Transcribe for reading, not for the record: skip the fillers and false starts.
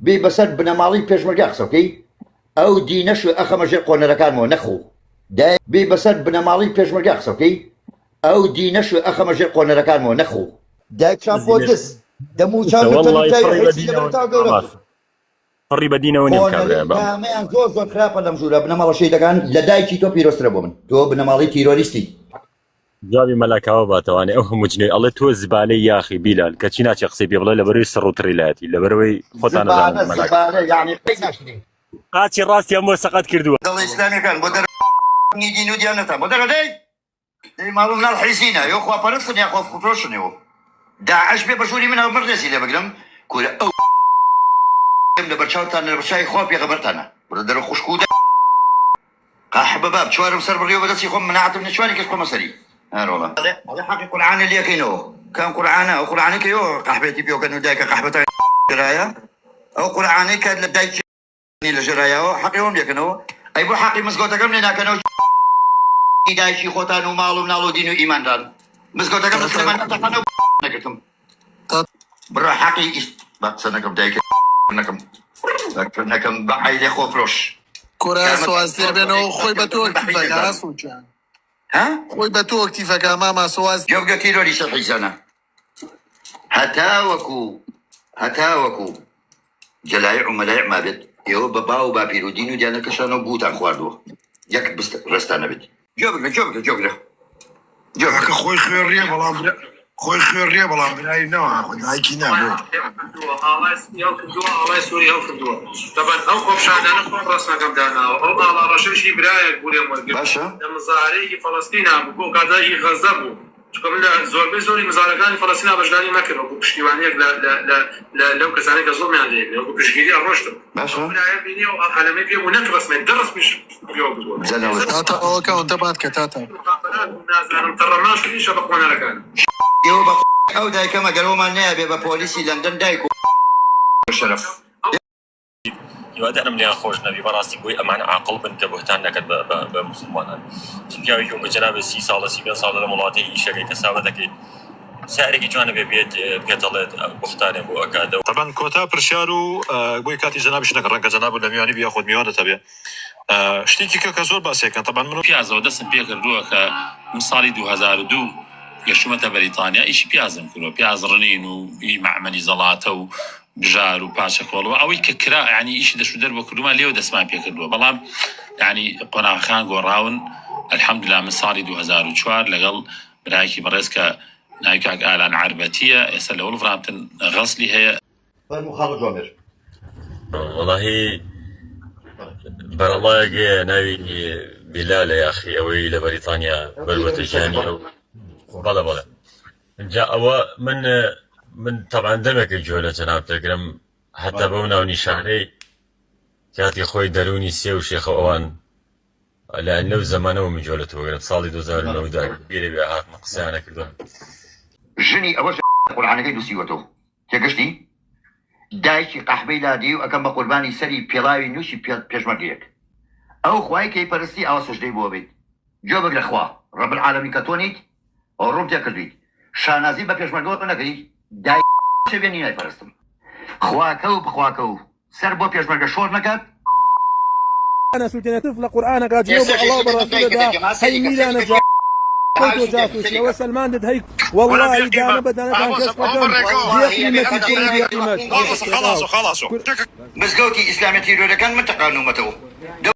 بێ بەسەر بنەماڵی پێشمەرگا قسەکەی ئەو دینەش ئەخەمەژێ قۆنەرەکانەوە نەخۆ بێ بەسەر بنەماڵی پێشمەرگا قسەکەی ئەو دینەش ئەخەمەژێ قۆنەرەکانەوە نەخۆ دایکشان بۆ دەست دەموچان فڕی بە دینەوە نیم کامەیان زۆر خراپە لەم ژوورە بنەماڵە شەیدەکان لە دایکی تۆ پیرۆسترە بۆ من تۆ بنەماڵی تیرۆریستی جوابی مەلاکاوە باتەوانێ ئەو هەموو جنێ ئەڵێ تۆ زبالەی یاخی بیلال کەچی ناچێ قسەی پێ بڵێ لەبەروی سڕ و تڕیلایەتی لەبەرەوەی خۆتان قاچی ڕاستی هەموو سەقەت کردووە دەڵێ ئیسلامیەکان بۆ دەرنی دین و دیانەتە بۆ دەرەدەی ماڵ مناڵ حیسینە یۆ خواپەرستن یا خۆفڕۆشنەوە داعش بێ بەژووری منەوە بڕێسی لێ بگرم کورە ئەو لە بەرچاوتان لە بەرچاوی خوا پێغەمبەرتانە بڕە دەرە خوشک و قاحبە باب چوارم سەر بڕێەوە بەدەستی خۆم مناعەتم نەچوانی کەس خۆمە سەری هەروەڵا حەقی قورعانە لێکەینەوە کام قورعانە ئەو قورعانەی کە یۆ قەحبێتی پێوەکەن و دایکە قەحبەتە ژرایە ئەو قورعانەی کە لە دایکی لە ژرایەوە حەقی ئەوم لێکەنەوە ئەی بۆ حەقی مزگەوتەکەم لێ ناکەنەوە دایکی خۆتان و ماڵ و مناڵ و دین و ئیماندان مزگەوتەکەم مسلمان نەکردم بڕە حەقی بەقسە نەکەم دایکە نەکەم بە عیلێ خۆفرۆش کورە سواز لێ بێنەوە خۆی بە تۆ ئەکتیڤەکە سوچان خۆی بە تۆ ئەکتیڤەکە ماما سواز جۆگە تیرۆری سەر حیسانە هەتاوەکو جەلایع و مەلایع ما بێت ئێوە بە باو و باپیر و دین و دیانەکەشانەوە بوتان خواردووە یەک ڕستانە بێت جۆ بگرە خۆی خوێڕیە بەڵام خۆی خوێڕیە بەڵام برای نەوە دایکی نابوو ئاڵای سووری ئەو کردووە دەبەن ئەو خۆپشادانە خۆم ڕاستەکەم داناوە ئەو ئاڵا ڕەشەشی برایەک بوو لێم وەرگرت لە مزارەیەکی فەڵەستینا بوو بۆ کاتەی غەزە بوو چکە من لە زۆربەی زۆری مزارەکانی فەڵەستینا بەشداری نەکردەوە بۆ پشتیوانیەک لەو کەسانی کە زۆرمیان لێ بۆ پشتگیری ئەڕۆشتم برایە بینی و هەلەمەی پێ بوو نەکڕستمێن دەڕستمیش پێوە بووە تاتە ئەوەکە ئەوەندە بات کە تاتە نازانم تەڕەماش نیشە بە قۆنەرەکان ئێوە بە ئەو دایکەمە گەرەوەمان نایابێ بە پۆلیسی لەندەن دایک و شەرەف هیوادارم لیان خۆش نەبی بەڕاستی بۆی ئەمان عاقڵ بن کە بهتان نەکرد بە موسڵمانان پیاوێکی وەکو جەنابێت 30 ساڵە 30 ساڵە لە وڵاتی ئیشەکەی کەساوە دەکەیت سارێکی جوانە بێت پێدەڵێت بختارێن بۆ ئەکادەوە طبعا کۆتا پرسیار و بۆی کاتی جەنابیش نەکە ڕەنگە جەناب لە میوانی بیا خۆت میوانە تەبێ شتێکی کە زۆر باسیەکەن طبعا من پیازەوە دەستم پێ کردووە کە من ساڵی 2002 گەشتومەتە بەریتانیا ئیشی پیازم کردووە پیاز ڕنین و معمەلی زەڵاتە و بژار و پاچەکۆڵەوە ئەوەی کە کرا ینی ئیشی دەشو دەربە کردومان لێوە دەستمان پێ کردووە بەڵام ینی قۆناغەکان گۆڕاون الحەمدوللا من ساڵی 2004 لەگەڵ برایەکی بەڕێز کە ناوی کاک ئالان عەربەتیە ئێستا لە وڵڤرامپتن غەسلی هەیە وەڵاهی بەرەڵایەکێ ناوی بیلالە یاخی ئەوەی لە بەریتانیا بەروەتە ژیانی ئەو بەڵێ جا ئەوە من طبعا دەمێکی جۆ لە جەناب دەگرم حتا بەو ناونیشانەی کاتی خۆی دەرونی سێ و شێخە ئەوان لە لەو زەمانەوە من جۆ لە تۆگرم ساڵی 2009 بیرە بێ هاتمە قسەیانە کردووە ژنی ئەوەش قورعانەکەی نووسیوەتەوە تێگەشتی دایکی قەحبەی لادی و ئەەکەم بە قوربانی سەری پێڵاوی نووسی پێشمەرگەیەک ئەو خوای کەی پەرستی ئەوە سەجدەی بۆ بێت جۆ بگرە خوا ڕەب العالەمین کە تۆ نیت ئەو ڕوم تێکردیت شانازی بە پێشمەرگەوە نەکەی دای بێنی نایپەرستم خواکە و بخواکە و سەر بۆ پێشمەرگە شۆر نەکات أنا سلطنة طفل قرآنك جاوب الله برسول ده هاي ميلانا جا كنتو جاسوس لو سلمان دد هاي والله إذا بدنا كان كسب خلاص مسقوتي إسلامي تيرو كان منطقة نومته